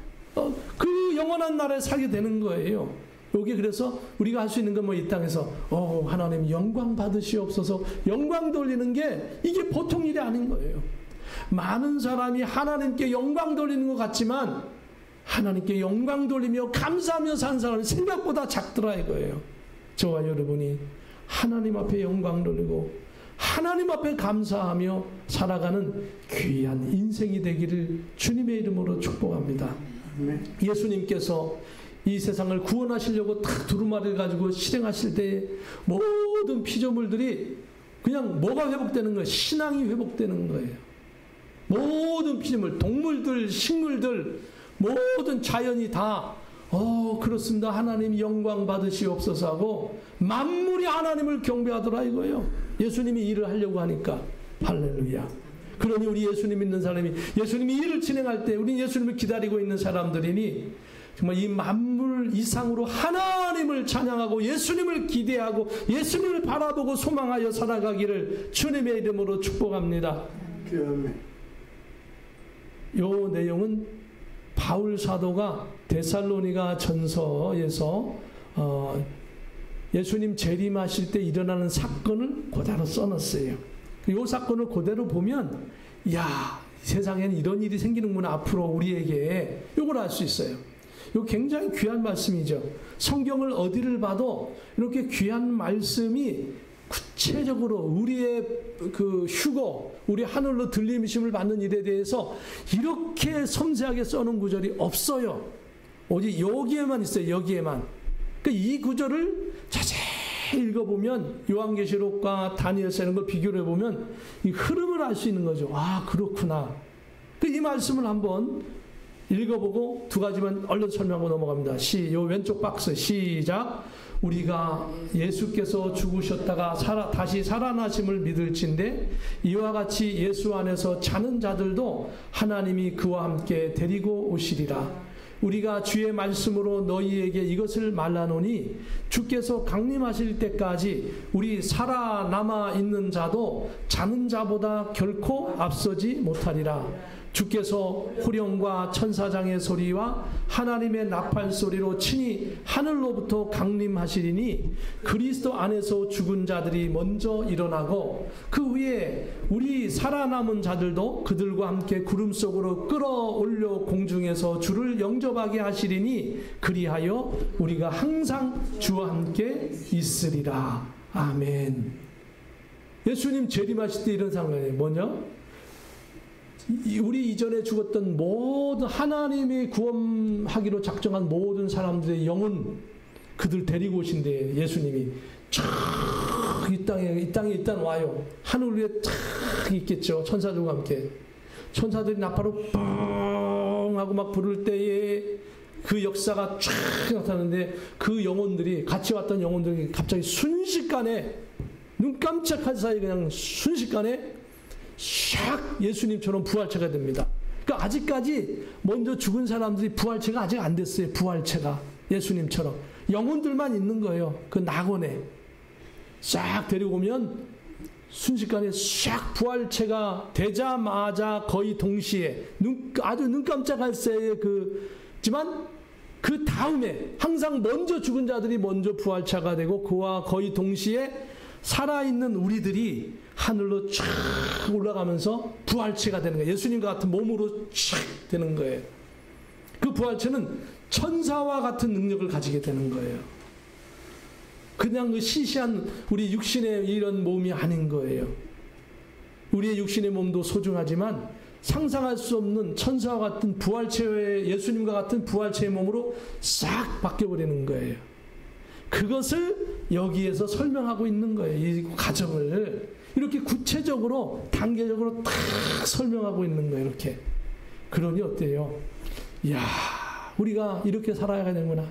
그 영원한 나라에 살게 되는 거예요. 여기 그래서 우리가 할 수 있는 건 뭐 이 땅에서 하나님 영광 받으시옵소서 영광 돌리는 게 이게 보통 일이 아닌 거예요. 많은 사람이 하나님께 영광 돌리는 것 같지만 하나님께 영광 돌리며 감사하며 사는 사람이 생각보다 작더라 이거예요. 저와 여러분이 하나님 앞에 영광 돌리고 하나님 앞에 감사하며 살아가는 귀한 인생이 되기를 주님의 이름으로 축복합니다. 예수님께서 이 세상을 구원하시려고 딱 두루마리를 가지고 실행하실 때 모든 피조물들이 그냥 뭐가 회복되는 거예요? 신앙이 회복되는 거예요. 모든 피조물, 동물들, 식물들, 모든 자연이 다 그렇습니다. 하나님 영광 받으시옵소서 하고 만물이 하나님을 경배하더라 이거예요. 예수님이 일을 하려고 하니까. 할렐루야. 그러니 우리 예수님 믿는 사람이 예수님이 일을 진행할 때 우리 예수님을 기다리고 있는 사람들이니 정말 이 만물 이상으로 하나님을 찬양하고 예수님을 기대하고 예수님을 바라보고 소망하여 살아가기를 주님의 이름으로 축복합니다. 요 내용은 바울 사도가 데살로니가 전서에서 예수님 재림하실 때 일어나는 사건을 그대로 써놨어요. 이 사건을 그대로 보면 야, 세상에는 이런 일이 생기는구나 앞으로 우리에게 이걸 알 수 있어요. 이거 굉장히 귀한 말씀이죠. 성경을 어디를 봐도 이렇게 귀한 말씀이 구체적으로 우리의 그 휴거, 우리 하늘로 들림심을 받는 일에 대해서 이렇게 섬세하게 써놓은 구절이 없어요. 오직 여기에만 있어요. 여기에만. 그러니까 이 구절을 자세히 읽어보면 요한계시록과 다니엘서 이런 걸 비교를 해보면 이 흐름을 알 수 있는 거죠. 아, 그렇구나. 이 말씀을 한번 읽어보고 두 가지만 얼른 설명하고 넘어갑니다. 요 왼쪽 박스 시작. 우리가 예수께서 죽으셨다가 다시 살아나심을 믿을진데 이와 같이 예수 안에서 자는 자들도 하나님이 그와 함께 데리고 오시리라. 우리가 주의 말씀으로 너희에게 이것을 말하노니 주께서 강림하실 때까지 우리 살아남아 있는 자도 자는 자보다 결코 앞서지 못하리라. 주께서 호령과 천사장의 소리와 하나님의 나팔 소리로 친히 하늘로부터 강림하시리니 그리스도 안에서 죽은 자들이 먼저 일어나고 그 위에 우리 살아남은 자들도 그들과 함께 구름 속으로 끌어올려 공중에서 주를 영접하게 하시리니 그리하여 우리가 항상 주와 함께 있으리라. 아멘. 예수님 재림하실 때 이런 상황이 뭐냐? 우리 이전에 죽었던 모든 하나님이 구원하기로 작정한 모든 사람들의 영혼 그들 데리고 오신대. 예수님이 이 땅에 일단 와요. 하늘 위에 탁 있겠죠. 천사들과 함께. 천사들이 나팔로 뻥 하고 막 부를 때에 그 역사가 쫙 나타나는데 그 영혼들이 같이 왔던 영혼들이 갑자기 순식간에 눈 깜짝한 사이 그냥 순식간에 샥 예수님처럼 부활체가 됩니다. 그러니까 아직까지 먼저 죽은 사람들이 부활체가 아직 안 됐어요. 부활체가 예수님처럼 영혼들만 있는 거예요. 그 낙원에 싹 데리고 오면 순식간에 샥 부활체가 되자마자 거의 동시에 아주 눈 깜짝할 새에 지만 그 다음에 항상 먼저 죽은 자들이 먼저 부활체가 되고 그와 거의 동시에 살아있는 우리들이 하늘로 쫙 올라가면서 부활체가 되는 거예요. 예수님과 같은 몸으로 쫙 되는 거예요. 그 부활체는 천사와 같은 능력을 가지게 되는 거예요. 그냥 그 시시한 우리 육신의 이런 몸이 아닌 거예요. 우리의 육신의 몸도 소중하지만 상상할 수 없는 천사와 같은 부활체의 예수님과 같은 부활체의 몸으로 싹 바뀌어버리는 거예요. 그것을 여기에서 설명하고 있는 거예요. 이 과정을 이렇게 구체적으로 단계적으로 딱 설명하고 있는 거예요. 이렇게. 그러니 어때요? 이야, 우리가 이렇게 살아야 되는구나.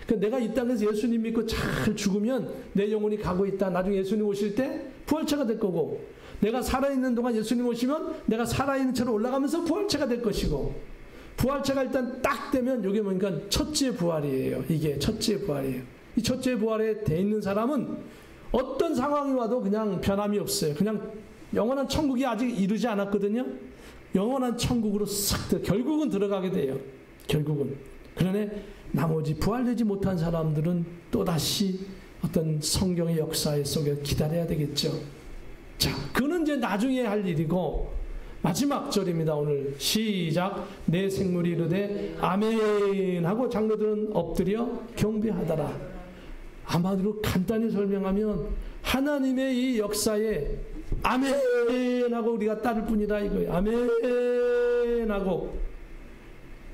그러니까 내가 이 땅에서 예수님 믿고 잘 죽으면 내 영혼이 가고 있다. 나중에 예수님 오실 때 부활체가 될 거고, 내가 살아있는 동안 예수님 오시면 내가 살아있는 채로 올라가면서 부활체가 될 것이고, 부활체가 일단 딱 되면 이게 뭐니까 첫째 부활이에요. 이게 첫째 부활이에요. 이 첫째 부활에 돼 있는 사람은 어떤 상황이 와도 그냥 변함이 없어요. 그냥 영원한 천국이 아직 이르지 않았거든요. 영원한 천국으로 싹 결국은 들어가게 돼요. 결국은. 그러네 나머지 부활되지 못한 사람들은 또다시 어떤 성경의 역사 속에 기다려야 되겠죠. 자, 그는 이제 나중에 할 일이고 마지막 절입니다. 오늘 시작. 내 생물이 이르되 아멘 하고 장로들은 엎드려 경배하더라. 한마디로 간단히 설명하면 하나님의 이 역사에 아멘 하고 우리가 따를 뿐이다 이거예요. 아멘 하고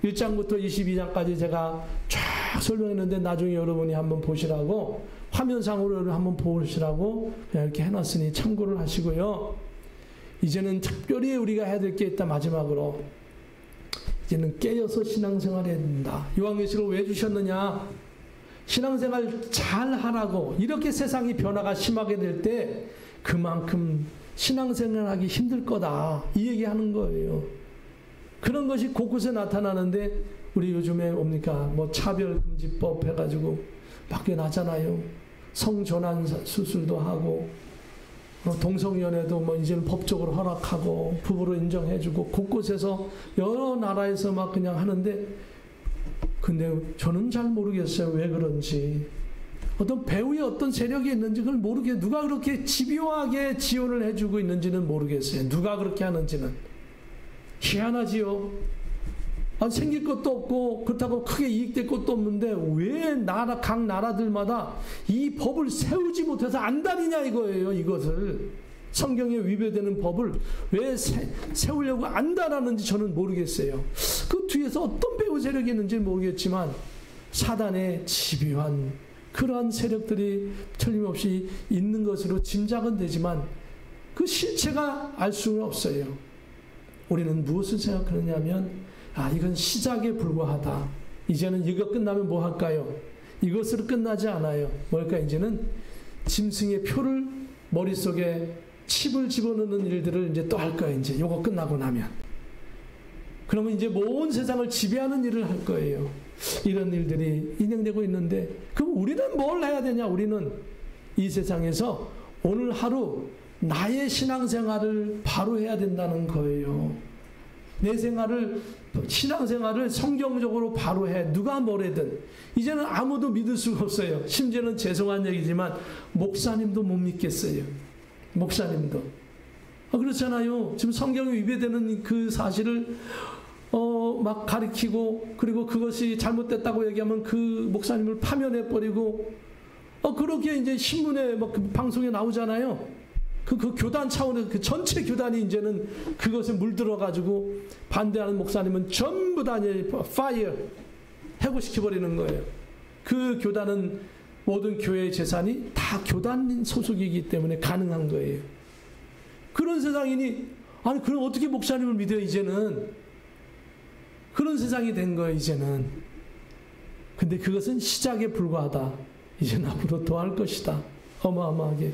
1장부터 22장까지 제가 쫙 설명했는데 나중에 여러분이 한번 보시라고 화면상으로 한번 보시라고 그냥 이렇게 해놨으니 참고를 하시고요. 이제는 특별히 우리가 해야 될 게 있다. 마지막으로 이제는 깨어서 신앙생활 해야 된다. 요한계시록 왜 주셨느냐? 신앙생활 잘 하라고. 이렇게 세상이 변화가 심하게 될 때 그만큼 신앙생활하기 힘들 거다. 이 얘기하는 거예요. 그런 것이 곳곳에 나타나는데 우리 요즘에 뭡니까? 뭐 차별금지법 해가지고 밖에 나잖아요. 성전환 수술도 하고 동성연애도 뭐 이제는 법적으로 허락하고 부부로 인정해주고 곳곳에서 여러 나라에서 막 그냥 하는데 근데 저는 잘 모르겠어요. 왜 그런지. 어떤 배후에 어떤 세력이 있는지 그걸 모르겠어요. 누가 그렇게 집요하게 지원을 해주고 있는지는 모르겠어요. 누가 그렇게 하는지는. 희한하지요. 생길 것도 없고 그렇다고 크게 이익될 것도 없는데 왜 각 나라들마다 이 법을 세우지 못해서 안 다니냐 이거예요. 이것을 성경에 위배되는 법을 왜 세우려고 안다라는지 저는 모르겠어요. 그 뒤에서 어떤 배후 세력이 있는지 모르겠지만 사단의 집요한 그러한 세력들이 틀림없이 있는 것으로 짐작은 되지만 그 실체가 알 수는 없어요. 우리는 무엇을 생각하느냐면 이건 시작에 불과하다. 이제는 이거 끝나면 뭐 할까요? 이것으로 끝나지 않아요. 뭘까? 이제는 짐승의 표를 머릿속에 칩을 집어넣는 일들을 이제 또 할 거예요. 이제 이거 끝나고 나면. 그러면 이제 온 세상을 지배하는 일을 할 거예요. 이런 일들이 진행되고 있는데 그럼 우리는 뭘 해야 되냐? 우리는 이 세상에서 오늘 하루 나의 신앙생활을 바로 해야 된다는 거예요. 내 신앙생활을 성경적으로 바로 해. 누가 뭐래든. 이제는 아무도 믿을 수가 없어요. 심지어는 죄송한 얘기지만 목사님도 못 믿겠어요. 목사님도. 그렇잖아요. 지금 성경에 위배되는 그 사실을 막 가리키고 그리고 그것이 잘못됐다고 얘기하면 그 목사님을 파면해버리고 그렇게 이제 신문에 막 그 방송에 나오잖아요. 그 교단 차원에서 그 전체 교단이 이제는 그것에 물들어가지고 반대하는 목사님은 전부 다 이제 파이어 해고시켜버리는 거예요. 그 교단은 모든 교회의 재산이 다 교단 소속이기 때문에 가능한 거예요. 그런 세상이니 그럼 어떻게 목사님을 믿어요? 이제는 그런 세상이 된 거예요. 이제는. 근데 그것은 시작에 불과하다. 이제는 앞으로 더 할 것이다. 어마어마하게.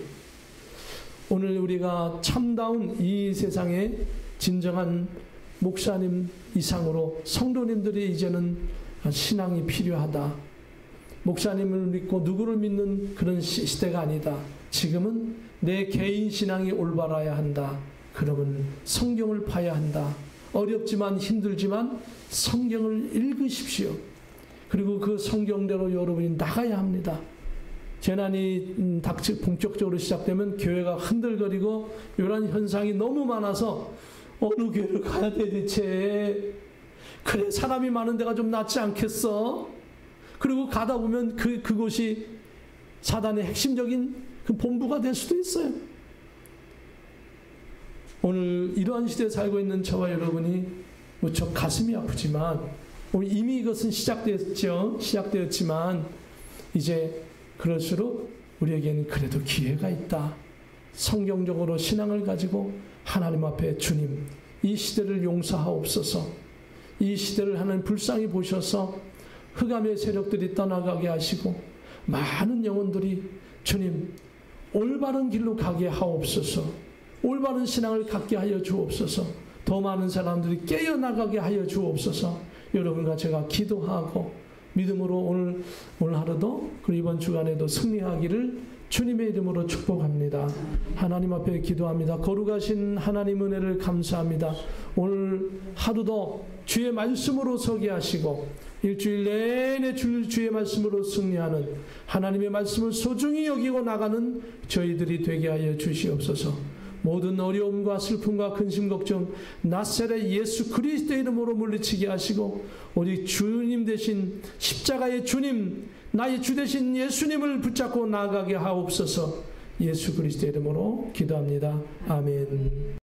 오늘 우리가 참다운 이 세상에 진정한 목사님 이상으로 성도님들이 이제는 신앙이 필요하다. 목사님을 믿고 누구를 믿는 그런 시대가 아니다. 지금은 내 개인 신앙이 올바라야 한다. 그러면 성경을 파야 한다. 어렵지만 힘들지만 성경을 읽으십시오. 그리고 그 성경대로 여러분이 나가야 합니다. 재난이 본격적으로 시작되면 교회가 흔들거리고 이런 현상이 너무 많아서 어느 교회를 가야 돼 대체? 그래 사람이 많은 데가 좀 낫지 않겠어? 그리고 가다 보면 그곳이 사단의 핵심적인 그 본부가 될 수도 있어요. 오늘 이러한 시대에 살고 있는 저와 여러분이 무척 가슴이 아프지만 이미 이것은 시작되었지만 이제 그럴수록 우리에게는 그래도 기회가 있다. 성경적으로 신앙을 가지고 하나님 앞에 주님 이 시대를 용서하옵소서. 이 시대를 하나님 불쌍히 보셔서 흑암의 세력들이 떠나가게 하시고 많은 영혼들이 주님 올바른 길로 가게 하옵소서. 올바른 신앙을 갖게 하여 주옵소서. 더 많은 사람들이 깨어나가게 하여 주옵소서. 여러분과 제가 기도하고 믿음으로 오늘 하루도 그리고 이번 주간에도 승리하기를 주님의 이름으로 축복합니다. 하나님 앞에 기도합니다. 거룩하신 하나님 은혜를 감사합니다. 오늘 하루도 주의 말씀으로 서게 하시고 일주일 내내 주의 말씀으로 승리하는 하나님의 말씀을 소중히 여기고 나가는 저희들이 되게 하여 주시옵소서. 모든 어려움과 슬픔과 근심 걱정 나사렛 예수 그리스도의 이름으로 물리치게 하시고 오직 주님 대신 십자가의 주님 나의 주 대신 예수님을 붙잡고 나아가게 하옵소서. 예수 그리스도의 이름으로 기도합니다. 아멘.